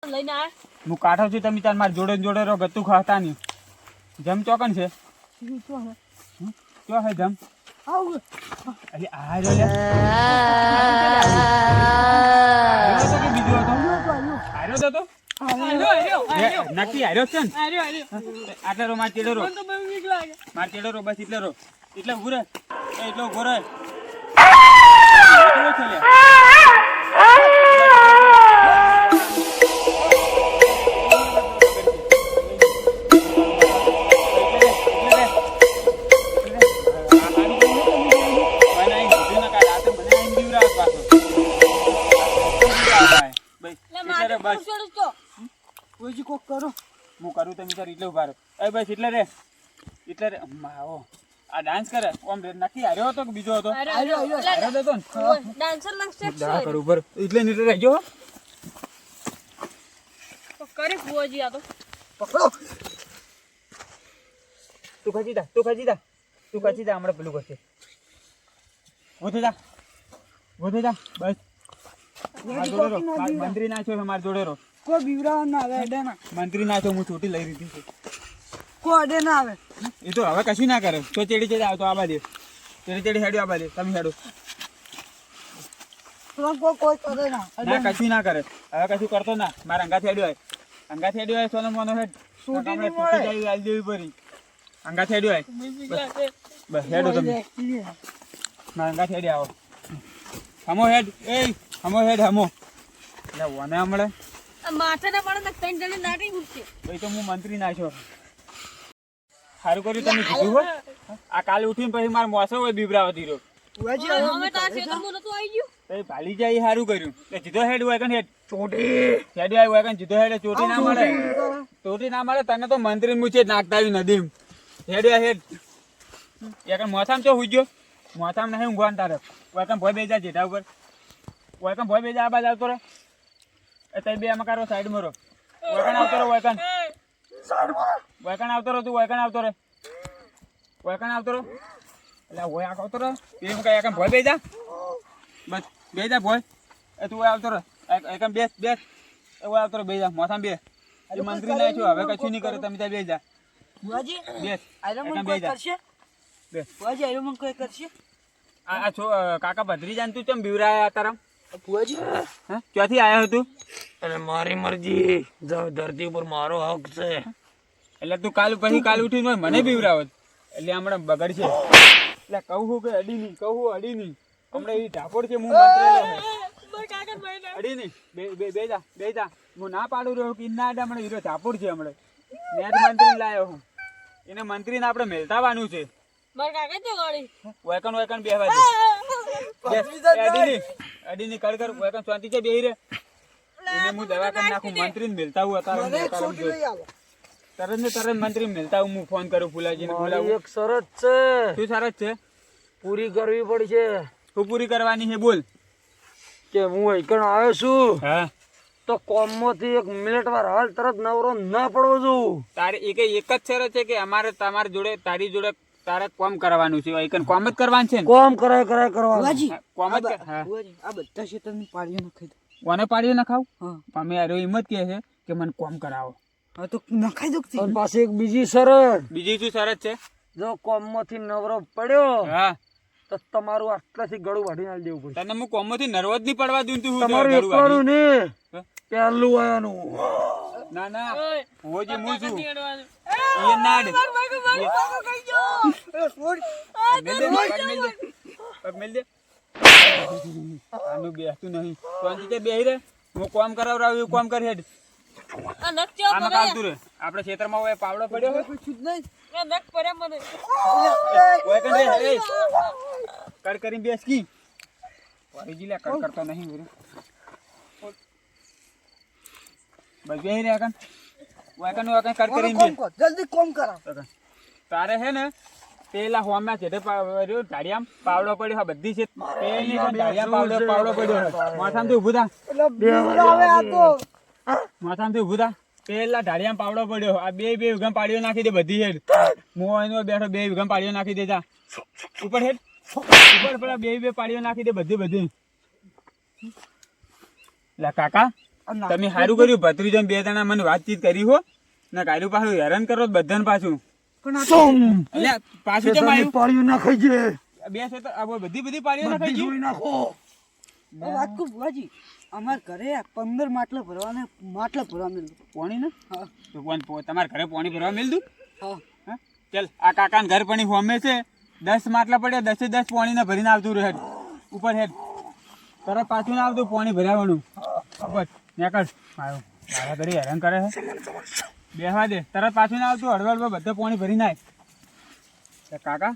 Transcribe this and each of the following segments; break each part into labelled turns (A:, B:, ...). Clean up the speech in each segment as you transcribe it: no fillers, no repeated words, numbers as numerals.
A: લઈને આ
B: હું કાઠો છું તમે તાર માર જોડે જોડે રહો ગતું ખાતા નહીં જમ ચોકન છે ક્યો હે જમ
A: આવ
B: અરે આ જો લે તો કે બીજો હતો આર્યો તો
A: આર્યો
B: નક્કી આર્યો છે ને
A: આર્યો
B: આટલે રો માર ચેડે રો
A: તો બહુ વીક લાગે
B: માર ચેડે રો બસ એટલે રો એટલે ઉભો રે એટલે ઉભો રે કેવો છે લે
A: કોક કરો
B: હું કરું તમે તાર એટલે ઉભા રહો એ બસ એટલે રે માવો આ ડાન્સ કરે ઓમ રે નક્કી હાર્યો હતો કે બીજો હતો
A: આર્યો
B: હાર્યો હતો ને
A: ડાન્સર લાગશે
B: દા કરું ઉભર એટલે નીટે રહેજો
A: તો કરી ફુવાજી આ તો
B: પકડો તું ખજી જા હમણાં પેલું કરશે વધે જા બસ માર જોડે રહો મંત્રી નાખ્યો છે માર જોડે રહો
A: કોઈ બીવરા ના આવે અડે ના
B: મંત્રી નાખ્યો હું છૂટી લઈ લીધી છે
A: કોઈ અડે ના આવે
B: એ તો હવે કશું ના કરે તો ચેડી આવતો આવા દે ચેડી હેડ્યો આવા દે તમે હેડો
A: કોઈ કરે ના
B: ના કશું ના કરે હવે કશું કરતો ના મારા અંગાથી હેડ્યો હોય સોનો મોનો હેડ
A: છૂટી નહીં
B: છૂટી જાય આલ દેવી પડી અંગાથી હેડ્યો હોય બસ હેડો તમે મારા અંગાથી હેડી આવો હમો હેડ એટલે વને હમણે
A: માથે ના પડે ને ત્રણ જણે નાટી ઉઠશે
B: ભાઈ તો હું મંત્રી નાખ્યો સારું કર્યું તમે કીધું હો આ કાલે ઉઠીને પછી મારા મોસો હોય બીબરાવતી રહ્યો
A: અમે તો આ ખેતરમાં નતું આવી ગયું
B: તો ભાલી જાય સારું કર્યું એ જીધો હેડ હોય કે હેડ હેડ હોય કે જીધો હેડ ચોટી ના મળે તને તો મંત્રી મૂછે નાખતા આવી નદી હેડ એક મોસામ ચો હુઈ ગયો મોસામ નહીં ઊંઘવાનું તારે વૈકમ ભોય બેજા જેઠા ઉપર વૈકમ ભોય બેજા આ બાજ આવતો રહે એ તઈ બે આમાં કારો સાઈડ મરો વૈકણ આવતો રહે વૈકણ આવતો રહે તું વૈકણ આવતો રહે એટલે હોય આ આવતો રહે એ કઈ એકમ ભોય બેજા બસ બેજા ભોય એ તું આવતો રહે એકમ બેસ એ હોય આવતો રહે બેજા મોસામ બે એ મંત્રી ના છો હવે કશું નહીં કરે તમે ત્યાં બેજા
A: બુઆજી
B: બેસ
A: આયરો મન
B: એકમ
A: કોઈ
B: બેજા
A: કરશે
B: બેસ
A: બુઆજી આયરો મન કોઈ કરશે
B: આ છો કાકા ભત્રીજાન તું ચમ બીવરાયા તારા
A: બુઆજી
B: હા ક્યાંથી આયા હતું
C: અને મારી મરજી ધરતી ઉપર મારો હક છે
B: એટલે તું કાલ ઉઠીને મને બીવરાવત એટલે હમણાં બગડ છે એટલે કહું કે અડી નહીં હમણાં એ ઢાકોડ છે હું અડી નહીં બે જા હું ના પાડું રહ્યો કે ના હમણાં હીરો ઢાકોડ છે હમણાં મેં મંત્રી લાવ્યો હું એને મંત્રીને આપણે મેલતાવાનું છે વેકન બેહવા દે અડીની કર વેકન શાંતિ છે બેહી રે એને હું દવા કરી નાખું મંત્રીને મેલતા હું તરત મંત્રી મેલતા હું ફોન કરું ફુલાજીને બોલાવું
C: એક શરત છે
B: શું શરત છે
C: પૂરી કરવી પડશે
B: શું પૂરી કરવાની છે બોલ
C: કે હું એકણ આવ્યો છું
B: હા
C: તો કોમમાંથી 1 મિનિટ વાર હાલ તરત નવરો ના પડવો છું
B: તારે એક જ શરત છે કે અમારે તમારી જોડે તારી જોડે તારે કોમ કરવાનું છે એકન કોમ જ કરવાનું છે ને
C: કોમ કરાય કરવા
A: બુઆજી
B: કોમ જ હા
A: બુઆજી આ બધા ક્ષેત્રની પાડીઓ નખાઈ દો
B: કોને પાડ્યો ન ખાવ
A: હા
B: અમે યાર હિંમત કહે છે કે મને કોમ કરાવો
A: હા તો નખાઈ દો
C: અને પાછી એક બીજી શરત
B: બીજી શું શરત છે
C: જો કોમમાંથી નવરો પડ્યો
B: હા
C: તો તમારું આટલાથી ગળું વાઢીને આલી દેવું પડશે
B: તને હું કોમમાંથી નર્વસ નહીં પડવા દઉં તું
C: તમારું એકવાનું ને પહેલું આયાનું
B: ના હોજી હું છું એ નાડ મેલ દે આનું બેસતું નહીં શાંતિ છે બેહી રે હું કોમ કરાવરાવ એવું કોમ કરી હેડ આમાં કાવતું રે આપણે ખેતરમાં હોય પાવડો પડ્યો હોય કર કરીને બેસ કી વારીજી લે કર કરતો નહીં બસ બેહી રે કર કર કરીને બે
A: જલ્દી કોમ કરાવ
B: તારે હે ને પેલા હોમ્યા છે ઢાળિયામ પાવડો પડ્યો હા બધી છે પેલી ઢાળિયામ પાવડો પડ્યો માથામાંથી ઊભું થા માથામાંથી ઊભું થા પેલા ઢાળિયામ પાવડો પડ્યો આ બે વિઘમ પાડીઓ નાખી દે બધી હેડ હું એનો બેઠો 2 વિઘમ પાડીઓ નાખી દે જા ઉપર હેડ ઉપર પેલા બે પાડીઓ નાખી દે બધી લે કાકા તમે સારું કર્યું ભત્રીજો ને બે જણા મને વાતચીત કરી હો ને કાયરું પાછું હેરાન કરો બધાને પાછું
A: પણ આ
B: એટલે પાછું કેમ આવ્યું
C: પાડ્યું ના ખાઈ જાય
B: બે છે તો આ બધી પાડીઓ ના ખાઈ ગયું
C: નાખો
A: વાત કહું બુઆજી, અમાર ઘરે 15 માટલા ભરવા મેલું.
B: પોણી ને
A: હા
B: તો તમારા ઘરે પોણી ભરવા મેલ દઉં
A: હા
B: હા ચાલ આ કાકાને ઘર પણ હોમે છે 10 માટલા પડ્યા 10 10 પોણી ભરીને આવતું રહે ઉપર હેડ તરત પાછું ના આવતું પોણી ભરાવાનું બસ નેકળ આવ્યો મારા ઘરે હેરાન કરે છે બેહવા દે તરત પાછું ના આવતું હળવળ બધા પોણી ભરી નાય કાકા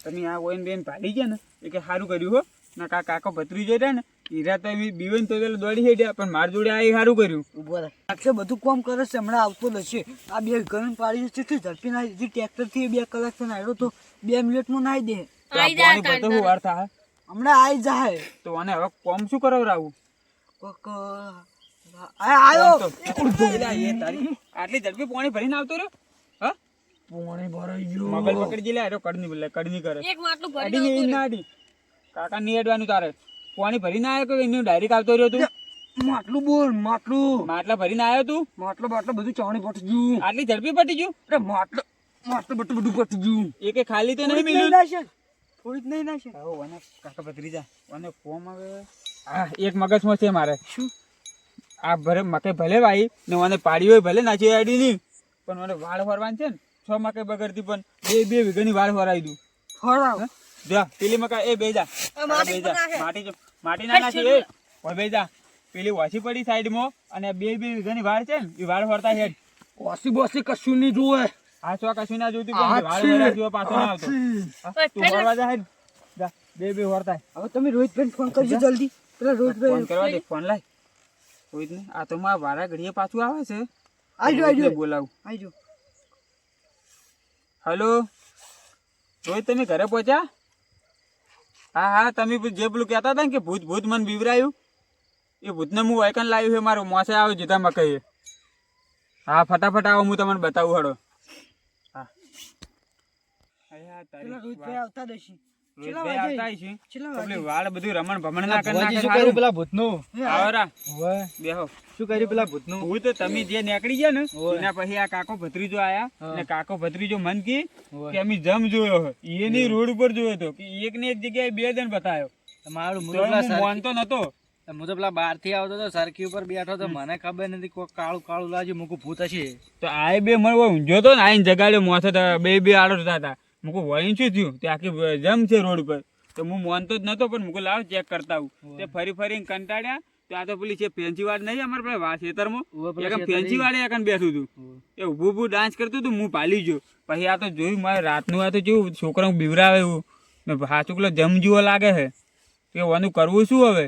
B: તમે આ ઓઈન બેન ભાડી ગયા ને એ કે સારું કર્યું હો ના કાકો ભત્રી જઈ રહ્યા ને હીરા તો બીવન તો પેલો દોડી હેડ્યા પણ માર જોડે આ સારું કર્યું
A: ઉભો રહે. આટલે બધું કામ કરે છે, હમણાં આવતો હશે. આ બે ઘર પાડી છે ઝડપી નાખી દીધી. ટ્રેક્ટર થી 2 કલાક થી નાખ્યો તો 2 મિનિટમાં નાહી દે.
B: તો આ પોણી ભરતો શું વાર થાય
A: હમણાં આવી જાય.
B: તો આને હવે કોમ શું કરાવરાવું
A: કોક આયો
B: આટલી ઝડપી પોણી ભરીને આવતો રહ્યો હા
C: પોણી ભરાઈ ગયું
B: મગલ પકડી લે આરો કડની બોલે કડની કરે
D: એક માટલું ભરી
B: અડી ને ના અડી કાકા ની અડવાનું તારે પોણી ભરીને આવ્યો કે એનું ડાયરેક્ટ આવતો રહ્યો તું
C: માટલું બોલ માટલું
B: માટલા ભરીને આવ્યો તું
C: માટલું બાટલું બધું ચાણી પટી ગયું
B: આટલી ઝડપી પટી ગયું
C: અરે માટલું બધું પટી ગયું
B: એ કે ખાલી તો નહીં
A: થોડીક નહીં
B: મિલ્યું
A: નાશે, થોડીક નહીં નાશે.
B: કાકા ભત્રીજા અને ફોર્મ આવે હા એક મગજમાં છે મારે શું આ ભરે મકે ભલે ભાઈ ને મને પાડી હોય ભલે નાચી આડી નહીં પણ મને વાળ ફરવાનું છે ને 6 મકે બગડતી પણ 2 વીઘાની વાળ ફરાવી દઉં
A: ફરાવ.
B: જા પેલી મકા એ બેજા માટી ના નાખી એ ઓય બેજા પેલી ઓછી પડી સાઈડમાં અને 2 વીઘાની વાળ છે ને એ વાળ ફરતા હેડ
C: ઓસી બોસી કશું નહીં જોવે
B: આ છો કશું ના જોતી પણ વાળ ફરવા જેવો પાછો ના આવતો હા, તું ફરવા જા હેડ જા 2 ફરતા
A: હવે તમે રોહિતભાઈ ફોન કરજો જલ્દી. પેલા
B: ફોન
A: રોહિતભાઈ
B: કરવા દે ફોન લાય કોઈ ને આ તો મારા વારા ઘડીએ પાછું આવે છે
A: આવજો
B: રોહિતને
A: આવજો
B: બોલાવું
A: આવજો.
B: હેલો રોહિત તમે ઘરે પહોંચ્યા હા હા તમે જે પેલું કહેતા હતા ને કે ભૂત મને બીવરાયું એ ભૂતને હું વાયકન લાવ્યું છે મારો મોસે આવ્યો જીતા મકઈ હા ફટાફટ આવો હું તમને બતાવું હડો હા
A: પેલા રોહિતભાઈ આવતા જ હશે.
B: રોહિતભાઈ આવતા હશે.
A: કેટલા
B: તો
A: વાગે?
B: પેલી વાળ બધું રમણ ભમણ ના કરી નાખે
C: શું
B: સારું.
C: કર્યું પેલા ભૂતનું
B: આવરા બેહો
C: શું કર્યું પેલા ભૂતનું
B: ભૂત તમે જે નીકળી ગયા ને એના પછી આ કાકો ભત્રીજો આયા ને કાકો ભત્રીજો મન કે અમે જમ જોયો હે એની રોડ ઉપર જોયો તો કે એક ને એક જગ્યાએ 2 જણ બતાયો
C: મારું
B: તો હું માનતો નતો
C: હું તો પેલા બહાર થી આવતો તો સરખી ઉપર બેઠો તો મને ખબર નથી કોઈ કાળું કાળું લાગ્યું મૂકું ભૂત હશે
B: તો આ બે મને ઊંઝો તો ને આઈને જગાડ્યો મોથે તો બે આડો થતા હતા મૂકું વળી શું થયું તે આખી જમ છે રોડ પર તો હું માનતો જ નતો પણ મૂકું લાવ ચેક કરતા આવું તે ફરીને કંટાળ્યા તો આ તો પેલી છે ફેન્સી વાડ નહીં અમારે પેલા ખેતરમાં એક ફેન્સી વાડે એક બેઠું હતું એ ઊભું ડાન્સ કરતું હતું હું પાલી ગયો પછી આ તો જોયું મારે રાતનું આ તો જેવું છોકરા બીવરાવે એવું ને હાચું પેલો જમ જેવો લાગે છે કે વાનું કરવું શું હવે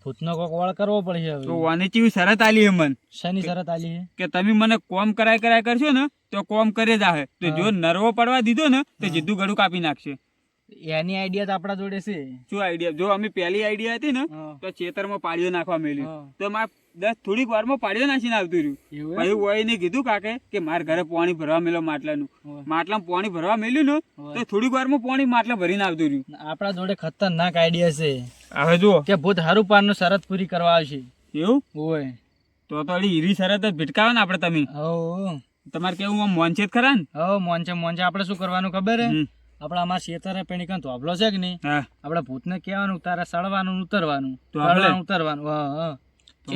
C: ભૂતનો કોક વાળ કરવો પડશે
B: તો વાની ચેવી શરત આલી હે મન
C: શેની શરત આલી
B: કે તમે મને કોમ કરાય કરશો ને તો કોમ કરે જ આવે તો જો નરવો પડવા દીધો ને તો જીધું ગળું કાપી નાખશે
C: એની આઈડિયા તો આપડા જોડે છે
B: શું આઈડિયા જો અમે પહેલી આઈડિયા હતી ને તો ખેતરમાં પાડીઓ નાખવા મેલ્યું તો મારે થોડીક વારમાં પાડીઓ નાખીને આવતું રહ્યું પછી વહીને કીધું કાકે કે મારા ઘરે પાણી ભરવા મેલો માટલામાં પાણી ભરવા મેલ્યું ને તો થોડીક વારમાં પાણી માટલા ભરીને આવતું રહ્યું
C: આપડા જોડે ખતરનાક આઈડિયા છે
B: હવે જો
C: કે ભૂત હારું પારનું શરત પૂરી કરવા આવશે
B: એવું
C: ઓય
B: તો હીરી શરત જ ભટકાવે ને આપડે તમે તમારે કેવું આમ મોનછેદ ખરા ને
C: મોંચે આપડે શું કરવાનું ખબર હે આપડે અમારા શેતરે પેણી ધોબલો છે કે નહીં આપડે ભૂતને કહેવાનું તારે સળવાનું ઉતરવાનું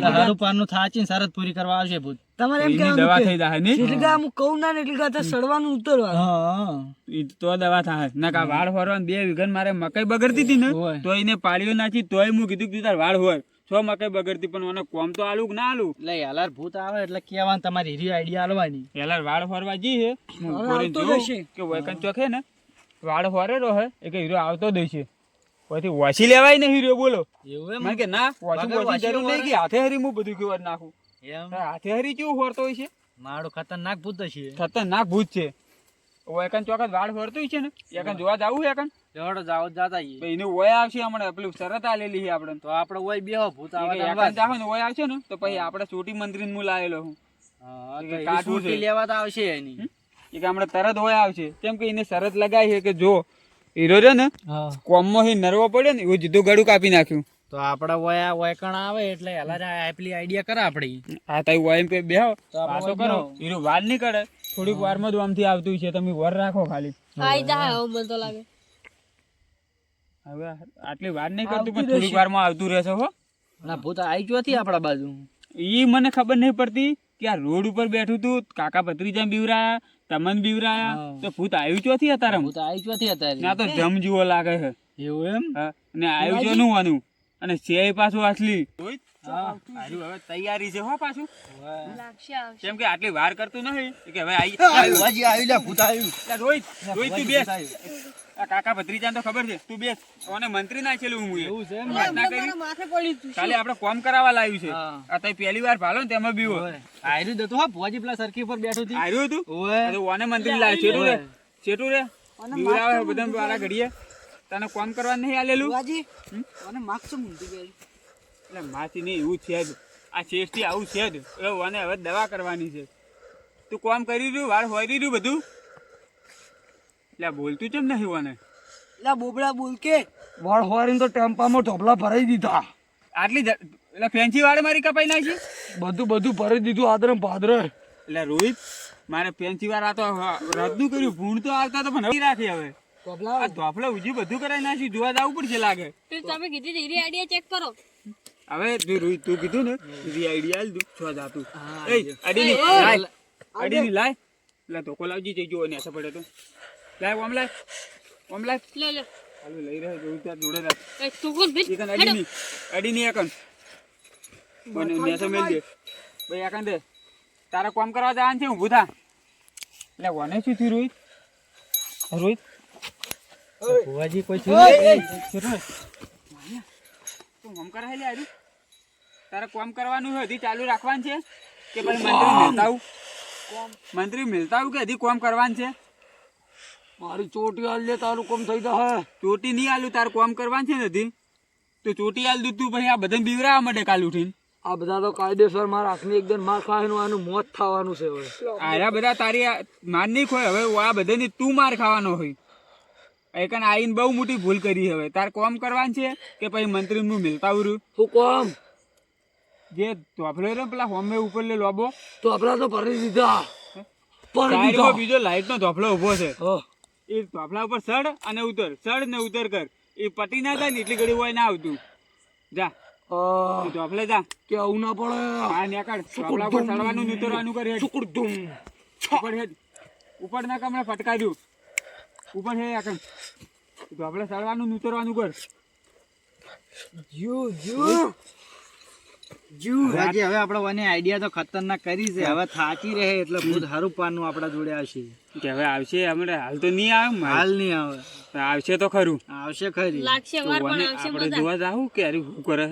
C: હારું પારનું થાચી શરત પૂરી કરવા આવશે ભૂત
A: તમારે એમ
B: એની દવા થઈ જાય ને
A: એટલે કે હું કહું ના ને એટલે કે સડવાનું ઉતરવાનું.
B: ઈ તો દવા થાય ના કા વાળ ફરવા 2 વીઘા મારે મકઈ બગડતી હતી ને તો એને પાળીઓ નાખી તોય હું કીધું કે તાર વાળ હોય 6 મકઈ બગડતી પણ મને કોમ તો આલું ના આલું
C: એટલે યાર ભૂત આવે એટલે કેવાનું તમારી હીરી આઈડિયા આલવાની
B: પેલા વાળ ફરવા જી હે કે વૈકન ચોખે ને વાળ ફરેલો હે એ કે હીરો આવતો દેશે પછી વાસી લેવાય ને હીરો બોલો
C: એવું
B: મને કે ના વાસી જરૂર નહીં કે હાથે હરી હું બધું કેવા નાખું હાથે હરી કેવું ફરતો હોય છે
C: મારું ખતરનાક ભૂત છે
B: ખતરનાક ભૂત છે વૈકન ચોખત વાળ ફરતું છે ને એકન જોવા જાવું છે એકન
C: જોડો જાવ જાતા
B: એનું ઓય આવશે હમણાં પેલું શરત આલેલી છે આપણે
C: તો આપણે ઓય બેહો ભૂત આવે
B: એકન જાવ ને ઓય આવશે ને તો પછી આપણે ચોટી મંત્રી હું લાયેલો હું
C: કાઢવું લેવા તો આવશે એની
B: એ કે હમણાં તરત હોય આવશે કેમ કે એને શરત લગાવી છે કે જો હીરો છે ને કોમમાં નરવો પડ્યો ને એવું જીધું ગળું કાપી નાખ્યું
C: તો આપડા વયકણ આવે એટલે એલા પેલી આઈડિયા કરે આપડી.
B: આ તઈ વાઈમ પે બેહો
C: તો આપણે
B: વાતો
C: વઈ
B: કરો
C: બેહો.
B: હીરો વાર નહીં કરે થોડીક વારમાં જ આમથી આવતું છે તમે વર રાખો ખાલી
D: આઈ જાય હવે મને તો લાગે
B: હવે આટલી વાર નહીં કરતું પણ થોડીક વારમાં આવતું રહેશે હો
C: ના ભૂત આઈ જોથી આપડા બાજુ.
B: ઈ મને ખબર નહીં પડતી કે આ રોડ ઉપર બેઠું તું કાકા ભત્રીજા બીવરાયા તમન બીવરાયા તો ભૂત આવ્યું ચોથી અત્યારે
C: ભૂત આઈ જોથી અત્યારે.
B: ના તો જમ જેવો લાગે છે
C: એવું એમ?
B: હા અને આવ્યું છે નું વાનું અને છે પાછું asli હારું હવે તૈયારી છે હો પાછું
D: લાગશે આવશે
B: કેમ કે આટલી વાર કરતું નહીં કે હવે આવી
C: ભૂત આવ્યું.
B: રોહિત રોહિત તું બેસ આ કાકા ભત્રીજાને તો ખબર છે તું બેસ ઓને મંત્રી નાખેલું હું
C: એવું છે એમ?
B: વાત ના કરી
D: મારા માથે પડી તું
B: કાલે આપણે કોમ કરાવવા લાવ્યું છે
C: હા.
B: આ તઈ પહેલી વાર ભાલો ને તેમાં બીવો
C: આયરું દતો હા ભુવાજી પેલા સરખી ઉપર બેઠું હતી.
B: આવ્યું હતું
C: ઓય.
B: આ તો ઓને મંત્રી લાવ્યું ચેટું રે બીવરાવે બધા વાળા ઘડીએ તને કોમ કરવા નહીં આલેલું
A: બાજી અને માગશો મૂંધી ગઈ
B: એટલે માથી નહીં એવું છે જ આ શેષથી આવું છે જ એ ઓને હવે દવા કરવાની છે તું કોમ કરી રહ્યું વાળ હોઈ રહ્યું બધું એટલે બોલતું કેમ નહીં ઓને
A: લા બોબડા બોલ કે
C: વાળ હોરીને તો ટેમ્પામાં ઢોબલા ભરાઈ દીધા.
B: આટલી એટલે ફેન્સી વાળે મારી કપાઈ નાખી
C: બધું ભરી દીધું આદરે ભાદરે.
B: એટલે રોહિત મારે ફેન્સી વાર આ તો રદનું કર્યું ભૂણ તો આવતા તો પણ રાખી હવે આ ધોફલા ઉજી બધું કરાવી નાખ્યું જોવા જવું પડશે લાગે
D: તો તમે કીધી ધીરે આઈડિયા ચેક કરો
B: હવે તું રોહિત તું કીધું ને તું આઈડિયા આલ દઉં છો જાતું અડીની લાય અડીની લાય એટલે ધોકો લાવજી જઈજો ને એસે પડે તો લાય ઓમ લાય
D: લે લે
B: હાલો લઈ રહ્યો જોઉં ત્યાં જોડે રાખ
D: એ તું કોણ ભીત
B: એકન અડીની એકન મને નેસે મેલ દે ભાઈ એકન દે તારા કામ કરવા જવાનું છે ઊભું થા એટલે વને શું થયું રોહિત રોહિત
C: ભુવાજી કોઈ
B: તું કામ કરા લે આર્યું તારે કામ કરવાનું છે હજી ચાલુ રાખવાનું છે કે ભાઈ મંત્રી મિલતા આવું કે હજી કામ કરવાનું છે
C: મારી ચોટી હાલ લે તારું કોમ થઈ જશે.
B: ચોટી નહીં આલું તારે કામ કરવાનું છે ને હજી તો ચોટી આલ દઉં તું પછી આ બધાને બીવરાવા માટે કાલ ઉઠીને
C: આ બધા તો કાયદેસર મારા હાથની એકદમ માર ખાવાનું આનું મોત થવાનું છે હવે.
B: આયા બધા તારી માર નહીં ખોય હવે આ બધાની તું માર ખાવાનો હોય એકન આઈને બહુ મોટી ભૂલ કરી હવે તાર કામ કરવાનું છે કે પછી મંત્રીનું મિલતા આવ્યું
C: શું કોમ?
B: જે ધોફલો રહ્યો પેલા હોમે ઉપર લે લોબો
C: તો આપડા તો ભરી દીધા.
B: સાઈડમાં બીજો લાઈટ નો ધોફલો ઉભો છે
C: હા.
B: એ ધોફલા ઉપર સડ અને ઉતર સડ ને ઉતર કર એ પટી ના જાય ને એટલી ઘડી હોય ના આવતું જા તું ધોફલે જા
C: કે આવું ના પડે.
B: હા નેકળ ધોફલા ઉપર સડવાનું ને ઉતરવાનું કર હેડ ઉપર હેડ ઉપર ના કમળે ફટકાર્યું ઉપર હે આકન ધોફલે સડવાનું ને ઉતરવાનું કર
C: રાજી હવે આપણે વાની આઈડિયા તો ખતરનાક કરી છે. હવે થાચી રહે એટલે ભૂત હારું પાનું આપડા જોડે આવશે.
B: કે હવે આવશે હમણાં હાલ તો નહીં આવે
C: હાલ નહીં આવે.
B: આવશે તો ખરું
C: આવશે ખરી.
D: લાગશે વાર પણ આવશે
B: આપણે
D: મજા
B: જોવા જાવું કે અરે શું કરે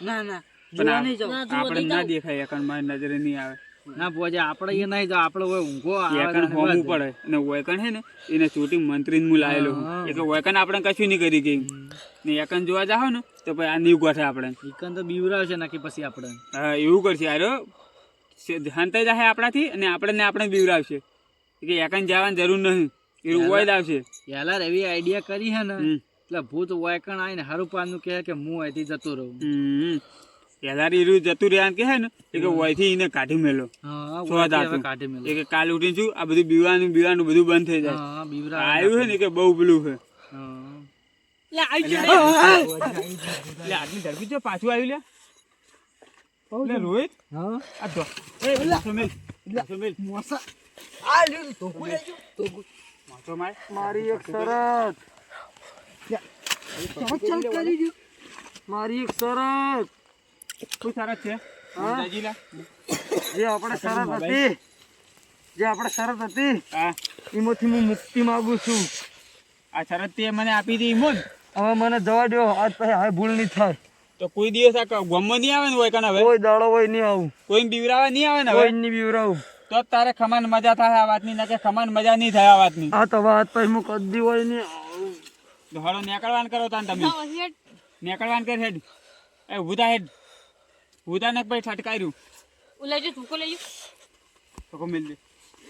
A: ના ના
B: પણ
A: જોવા નહીં જાવ
B: આપણે ના દેખાય એકણ મારી નજરે નહીં આવે
C: ના ભુવાજી આપણે એ નહીં તો આપણે હવે ઊંઘો
B: એકણ હોમવું પડે અને વયકણ હે ને એને ચોટી મંત્રી હું લાયેલો એટલે વયકણ આપણે કશું નહીં કરી ગયું ને એકણ જોવા જાવ ને તો પછી આ નહીં ગોઠે આપણે
C: ચિકન તો બીવરાવશે નાખી પછી આપણે.
B: હા એવું કરશે આરો હંતાઈ જાય આપણાથી અને આપણે બીવરાવશે કે એકણ જવાની જરૂર નહીં એવું હોય જ આવશે
C: પહેલા એવી આઈડિયા કરી હે ને
B: હમ.
C: એટલે ભૂત વાયકણ આવીને હારું પાનું કહે કે હું અહીંથી જતો રહું.
B: પેલા ઈરું જતું રહ્યા કે હે ને એ કે વયથી એને કાઢી મેલો
C: હા
B: સો
C: વાયથી હવે
B: દાતું.
C: કાઢી મેલો.
B: એ કે કાલ ઉઠીને શું આ બધું બીવાનું બધું બંધ થઈ જાય
C: હા બીવરા
B: આવ્યું છે ને કે બહુ પેલું છે
C: હા.
D: લે આવી ગયો
B: એટલે આટલી ઝડપી જો પાછું આવ્યું લે રોહિત
C: હા
B: આ તો સુમિલ
A: મોસા આ લ્યો તો કોઈ
B: માથો માર
C: મારી એક શરત
A: ચાલ કરી દો
C: મારી એક શરત
B: શું સરસ છે જાજી લા
C: જે આપણે શરત હતી
B: હા
C: એમાંથી હું મુક્તિ માંગુ છું.
B: આ શરત તે મને આપી દી મોન
C: હવે મને જવા દો. આજ પછી હવે ભૂલ નહીં થાય.
B: તો કોઈ દિવસ આ ગમમાં નહીં આવે ને હોય કણ હવે
C: કોઈ દાડો હોય નહીં આવું.
B: કોઈ બીવરાવા નહીં આવે ને
C: કોઈ
B: હવે
C: નહીં બીવરાવું.
B: તો જ તારે ખમાન મજા થાય આ વાતની ના કે ખમાન મજા નહીં થાય આ વાતની
C: આ તો વાત પછી હું કદી હોય નહીં આવું.
B: હળો નેકળવાન કરો તાન તમે નેકળવાન કર હેડ એ ઉભા હેડ ઉભા ને ભાઈ ઠટકાર્યું
D: ઉલાજો તું કો લેજો
B: તો મિલ દે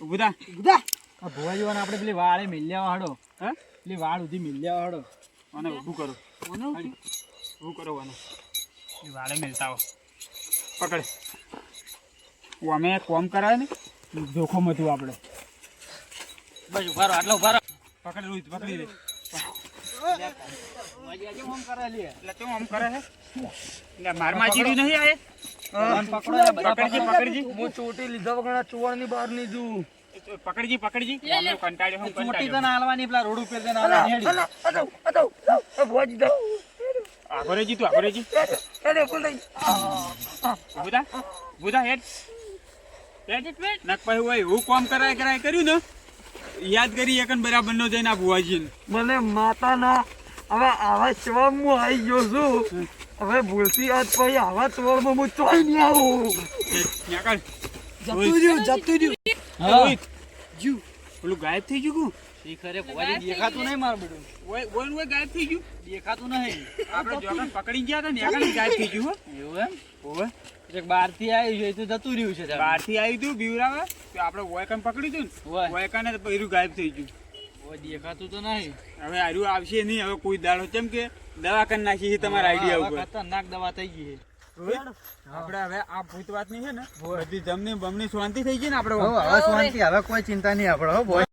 B: ઉભા
A: ગુદા
C: આ ભુવાજીવાને આપણે પેલી વાળે મિલ્યા હડો.
B: હે
C: પેલી વાળ સુધી મિલ્યા હડો.
B: અને ઊભું કરો
A: કોને
B: ઊભું કરો આને એ વાળે મેલતા આવો પકડ અમે કોમ કરાય ને જોખમ હતું આપણે
C: બસ ઉભા રહો, આટલા ઉભા રહો.
B: પકડ રોહિત પકડી દે
C: કેમ આમ કરે લે?
B: એટલે તું આમ કરે છે એટલે મારમાં જીરી નહીં આયે
C: આમ પકડો યાર, બધા
B: પકડજી
C: પકડો.
B: પકડજી
C: હું ચોટી લીધા વગર ચોરની બહાર નહીં જઉં.
B: પકડજી પકડજી અમે કંટાળ્યો હું
C: ચોટી
B: કંટાળ્યો
C: તને હાલવાની, પેલા રોડ ઉપર તને હાલવાની હેડી.
B: આભરેજી તું આભરેજી બુધા બુધા હેડ હેડ નક પછી હોય હું કોમ કરાય કર્યું ને યાદ કરી એકન બરાબર નો જઈને આ ભુવાજીને
C: મને માતાના હવે આવા ચવમ હું આવી ગયો છું. હવે ભૂલથી આજ પછી આવા ચવરમાં હું ચોઈ નહીં આવું.
B: ન્યાકળ
A: જતું રહ્યું
B: રોહિત જીવ પેલું ગાયબ થઈ ગયું
C: ખરે ભુવાજી દેખાતું નહીં મારું બેટું,
B: ઓય ઓય ઓય ગાયબ થઈ ગયું
C: દેખાતું નહીં.
B: આપણે જોકન પકડી ગયા હતા ને એકન ગાયબ થઈ ગયું હો
C: એવું એમ?
B: ઓય
C: એક બહારથી આવી છે, એ તો જતું રહ્યું છે તારે.
B: બહારથી આવી તું બીવરાવે તો આપણે ઓયકન પકડી તું ને
C: ઓય.
B: ઓયકને તો પહેરું ગાયબ થઈ ગયું
C: ઓય દેખાતું તો નહીં.
B: હવે આર્યું આવશે નહીં હવે કોઈ દાડો કેમ કે દવા કરી નાખી છે તમારા આઈડિયા
C: હવે
B: ઉપર
C: ખતરનાક દવા થઈ ગઈ છે.
B: આપણે હવે આ ભૂત વાતની છે ને બધી જમની બમની શાંતિ થઈ ગઈ ને આપણે
C: હવે શાંતિ, હવે કોઈ ચિંતા નહીં આપણે. હો બોય.